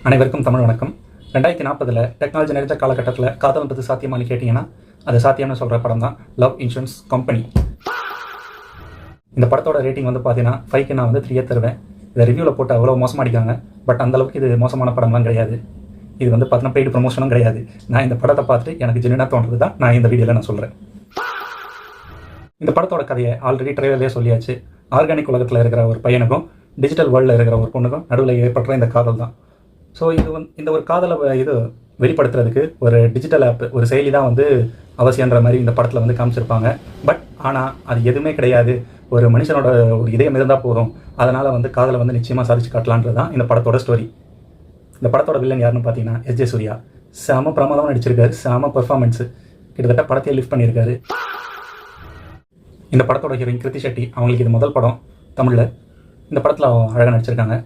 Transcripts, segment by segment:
அனைவருக்கும் தமிழ் வணக்கம். 2040 டெக்னாலஜி நிறைந்த காலகட்டத்தில் காதல்ன்றது சாத்தியமானு கேட்டிங்கன்னா அது சாத்தியம்னு சொல்கிற படம் தான் லவ் இன்சூரன்ஸ் கம்பெனி. இந்த படத்தோட ரேட்டிங் வந்து பார்த்தீங்கன்னா 5க்கு நான் வந்து 3 தருவேன். இதை ரிவ்யூவில் போட்டு அவ்வளோ மோசமாக அடிக்காங்க. பட் அந்தளவுக்கு இது மோசமான படம்லாம் கிடையாது. இது வந்து பார்த்தீங்கன்னா பெய்டு ப்ரொமோஷனும் கிடையாது. நான் இந்த படத்தை பார்த்துட்டு எனக்கு ஜென்யூனாக தோன்றது தான் நான் இந்த வீடியோவில் நான் சொல்கிறேன். இந்த படத்தோட கதையை ஆல்ரெடி ட்ரைலர்லேயே சொல்லியாச்சு. ஆர்கானிக் உலகத்தில் இருக்கிற ஒரு பையனுக்கும் டிஜிட்டல் வேர்ல்டில் இருக்கிற ஒரு பொண்ணுக்கும் நடுவில் ஏற்படுற இந்த காதல் தான். ஸோ இந்த ஒரு காதலை வெளிப்படுத்துறதுக்கு ஒரு டிஜிட்டல் ஆப், ஒரு செயலி தான் வந்து அவசியன்ற மாதிரி இந்த படத்தில் வந்து காமிச்சிருப்பாங்க. பட் ஆனால் அது எதுவுமே கிடையாது. ஒரு மனுஷனோட ஒரு இதயம் இருந்தால் போதும், அதனால் வந்து காதலை வந்து நிச்சயமாக சாதிச்சு காட்டலான்றது தான் இந்த படத்தோட ஸ்டோரி. இந்த படத்தோட வில்லன் யாருன்னு பார்த்தீங்கன்னா எஸ்.ஜே. சூர்யா. செம பிரமாதமாக நடிச்சிருக்காரு. செம பெர்ஃபார்மன்ஸு, கிட்டத்தட்ட படத்தையே லிஃப்ட் பண்ணியிருக்காரு. இந்த படத்தோட ஹீரோயின் கிருத்தி ஷெட்டி. அவங்களுக்கு இது முதல் படம் தமிழில். இந்த படத்தில் அழகாக நடிச்சிருக்காங்க.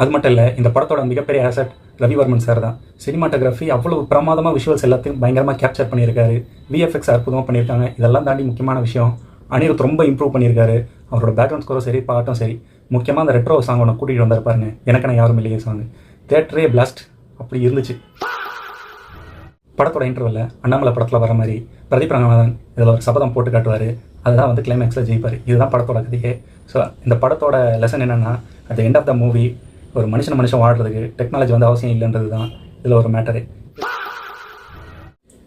அது மட்டும் இல்லை, இந்த படத்தோட மிகப்பெரிய ஆசட் ரவிவர்மன் சார் தான். சினிமாட்டோகிராஃபி அவ்வளோ பிரமாதமாக விஷுவல்ஸ் எல்லாத்தையும் பயங்கரமாக கேப்சர் பண்ணியிருக்காரு. விஎஃப்எக்ஸ் அற்புதமாக பண்ணியிருக்காங்க. இதெல்லாம் தாண்டி முக்கியமான விஷயம், அனிருத் ரொம்ப இம்ப்ரூவ் பண்ணியிருக்காரு. அவரோட பேக்ரவுண்ட் ஸ்கோரும் சரி, பாட்டும் சரி. முக்கியமாக அந்த ரெட்ரோ சாங் ஒன்று கூட்டிகிட்டு வந்தார் பாருங்க, எனக்கான யாரும் இல்லையே சாங். தேட்டரே பிளாஸ்ட் அப்படி இருந்துச்சு. படத்தோட இன்டர்வலில் அண்ணாமலை படத்தில் வர மாதிரி பிரதீப் ரங்கநாதன் இதில் ஒரு சபதம் போட்டு காட்டுவார். அதுதான் வந்து கிளைமேக்ஸில் ஜெயிப்பார். இதுதான் படத்தோட கதையே. ஸோ இந்த படத்தோட லெசன் என்னென்னா, at the end of the movie ஒரு மனுஷன் வாழ்றதுக்கு டெக்னாலஜி வந்து அவசியம் இல்லைன்றது தான் இதில் ஒரு மேட்டரு.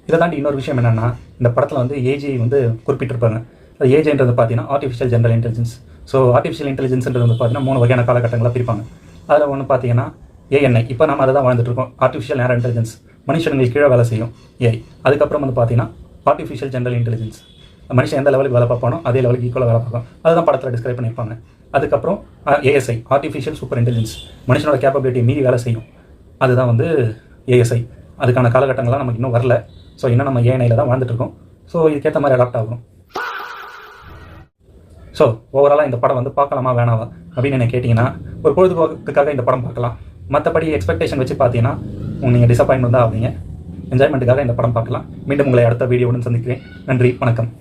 இதை தாண்டி இன்னொரு விஷயம் என்னென்னா, இந்த படத்தில் வந்து ஏஜி வந்து குறிப்பிட்டிருப்பாங்க. அது ஏஜின்றது பார்த்தீங்கன்னா artificial general intelligence. So artificial இன்டெலிஜென்ஸ்ன்றது வந்து பார்த்தீங்கன்னா 3 வகையான காலகட்டங்களாக பிரிப்பாங்க. அதில் ஒன்று பார்த்தீங்கன்னா ஏஎன்ஐ. இப்போ நம்ம அதை தான் வாழ்ந்துட்டுருக்கோம். ஆர்டிஃபிஷியல் நேரோ இன்டெலிஜென்ஸ், மனுஷனுங்களுக்கு கீழே வேலை செய்யும் ஏஐ. அதுக்கப்புறம் வந்து பார்த்தீங்கன்னா ஆர்டிஃபிஷியல் ஜெனரல் இன்டெலிஜென்ஸ், மனுஷன் எந்த லெவலுக்கு வேலை பார்ப்பானோ அதே லெவலுக்கு ஈக்குவலாக வேலை பார்க்கும். அதுதான் படத்தில் டிஸ்கிரைப் பண்ணியிருப்பாங்க. அதுக்கப்புறம் ஏஎஸ்ஐ, ஆர்டிஃபிஷியல் சூப்பர் இன்டெலிஜென்ஸ், மனுஷனோட கேப்பபிலிட்டி மீறி வேலை செய்யும். அதுதான் வந்து ஏஎஸ்ஐ. அதுக்கான காலகட்டங்கள்லாம் நமக்கு இன்னும் வரல. ஸோ இன்னும் நம்ம ஏஎன்ஐயில் தான் வாழ்ந்துட்டுருக்கோம். ஸோ இதுக்கேற்ற மாதிரி அடாப்ட் ஆகும். ஸோ ஓவராலாக இந்த படம் வந்து பார்க்கலாமா வேணாவா அப்படின்னு என்ன கேட்டிங்கன்னா, ஒரு பொழுதுபோக்குக்காக இந்த படம் பார்க்கலாம். மற்றபடி எக்ஸ்பெக்டேஷன் வச்சு பார்த்தீங்கன்னா நீங்கள் டிசப்பாயின்மெண்ட் தான் ஆகுங்க. என்ஜாய்மெண்ட்டுக்காக இந்த படம் பார்க்கலாம். மீண்டும் உங்களை அடுத்த வீடியோவுடன் சந்திக்கிறேன். நன்றி, வணக்கம்.